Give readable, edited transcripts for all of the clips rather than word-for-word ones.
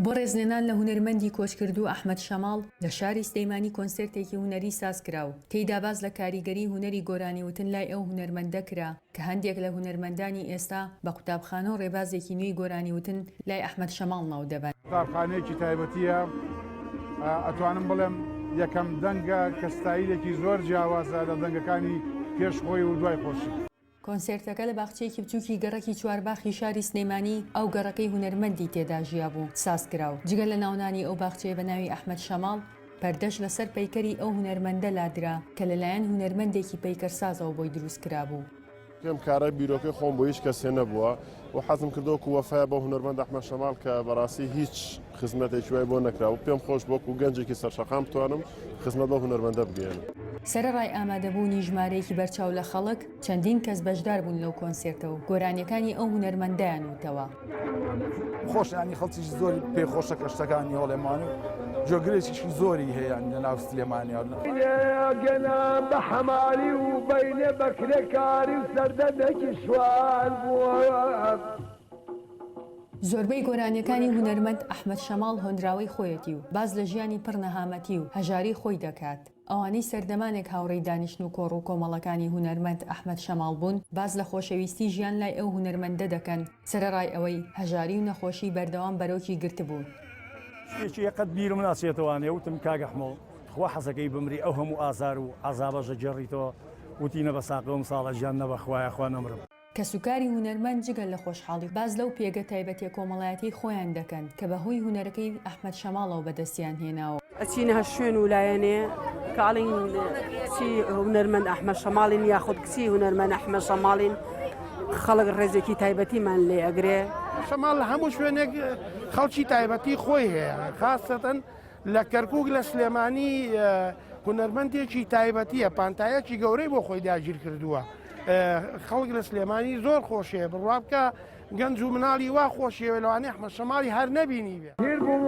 بۆ ڕێزلێنان لە هونەرمەندی کۆچکردوو ئەحمەد شەماڵ لە شاری سلەیمانی کۆنسێرتێکی هونەری سازکراو تێیدا باز لە کاریگەری هونەری گۆرانیوتن لای ئەو هونەرمەندە کرا کە هەندێک لە هونەرمەندانی ئێستا بە قوتابخانە و ڕێبازێکی نوێی گۆرانیوتن لای ئەحمەد شەماڵ ناو دەبن. قوتابخانەیەکی تایبەتیە، ئەتوانم بڵێم یەکەم دەنگە کە ستایلێکی زۆر جیاوازە لە دەنگەکانی پێشخۆی و دوای خۆشی. کۆنسێرتەکە لە باخچەیەکی بچووکی گەڕەکی چوارباخی شاری سلەیمانی ئەو گەڕەکەی هونەرمەندی تێدا ژیا بوو سازکراو. جگە لە ناونانی ئەو باخچەیە بە ناوی ئەحمەد شەماڵ پەردەش لەسەر پەیکەری ئەو هونەرمەندە لادرا کە لەلایەن هونەرمەندێکی پەیکەرسازەوە بۆی دروست کرابوو. پێم کارە بیرۆکەی خۆم بۆ هیچ کەسێ نەبووە و حەزم کردەوە وەفای بە هونەرمەند ئەحمەد شەماڵ کە بەڕاستی هیچ خزمەتێکی وای بۆ نەکراوە. پێم خۆش بۆکو گەنجێکی سەرشەقام بتوانم خزمەت بە هونەرمەندە بگەێنم. سەرەڕای ئامادەبوونی ژمارەیەکی بەرچاو لە خەڵک چەندین کەس بەشدار بوون لەو کۆنسێرتەوە گۆرانیەکانی ئەو هونەرمەندایان وتەوە. خۆشیانی خەڵکیش زۆری پێخۆشە کە شتەکانی هەڵێمان و جۆگرێکیشی زۆری هەیە لە ناو سلێمانیان گەنا بە حەمالی و بەینێ بەکرێکاری و سەردەمێکی شوان بووە. زۆربەی گۆرانیەکانی هونەرمەند ئەحمەد شەماڵ هۆنراوەی خۆیەتی و باز لە ژیانی پڕ نەهامەتی و هەژاری خۆی دەکات. ئەوانەی سەردەمانێک هاوڕێی دانیشتن و کۆڕ و کۆمەڵەکانی هونەرمەند ئەحمەد شەماڵ بوون باز لە خۆشەویستی ژیان لای ئەو هونەرمەندە دەکەن سەرەڕای ئەوەی هەژاری و نەخۆشی بەردەوام بەرەوکی گرتبوو. شتێکی یەقەت بیرم ناچێتەوانێ وتم کاگەحمەوە خوا حەزەکەی بمری ئەو هەموو ئازار و عەزابەژە جێڕیتەوە وتینە بە ساقەوە ساڵە ژیان نەبە خوایە خوا نەمرم. کە سوکاری هونەرمەند جگەل لە خۆشحاڵی باز لەو پێگە تایبەتیە کۆمەڵایەتی خۆیان دەکەن کە بەهۆی هونەرەکەی ئەحمەد شەماڵەوە بەدەستیان هێناوە. ئەچینە هە شوێن وولایەنێ کاڵین کچی هونەرمەند ئەحمەد شەماڵین یاخود کچی هونەرمەند ئەحمەد شەماڵین خەڵک ڕێزێکی تایبەتیمان لێ ئەگرێ. شەماڵ لە هەموو شوێنێک خەڵکی تایبەتی خۆی هەیە، خاستەن لە کەرکووک لە سلێمانی هونەرمەندێکی تایبەتیە پانتایەکی گەورەی بۆ خۆی داگیر کردووە. خەڵک لە سلێمانی زۆر خۆشەیە بڕوا بکە گەنج و مناڵی وا خۆشیەوە لەوانەیە ئەحمەد شەماڵی هەر نەبینی بێ. هیر بووم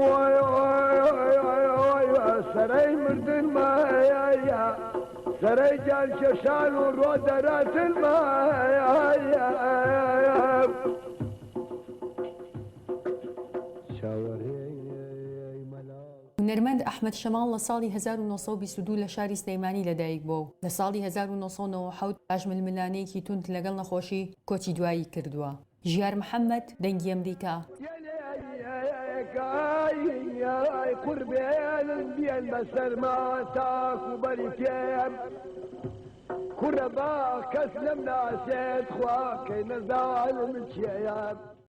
سەرەی مردن مایە سەرەی جان کێشان و ڕۆ دەراتن مایە. هونەرمەند ئەحمەد شەماڵ لە ساڵی 1922 لە شاری سلەیمانی لەدایک بووە و لە ساڵی 1997 پاژململانەیەکی توند لەگەڵ نەخۆشی کۆچی دوایی کردووە. ژیار محەممەد دەنگی ئەمریکا. قوربێنم بێن بەسەرما تاک و بەری پێم کوڕە با کەس لەم ناسێت خوا کەی نەزانم چیەیە.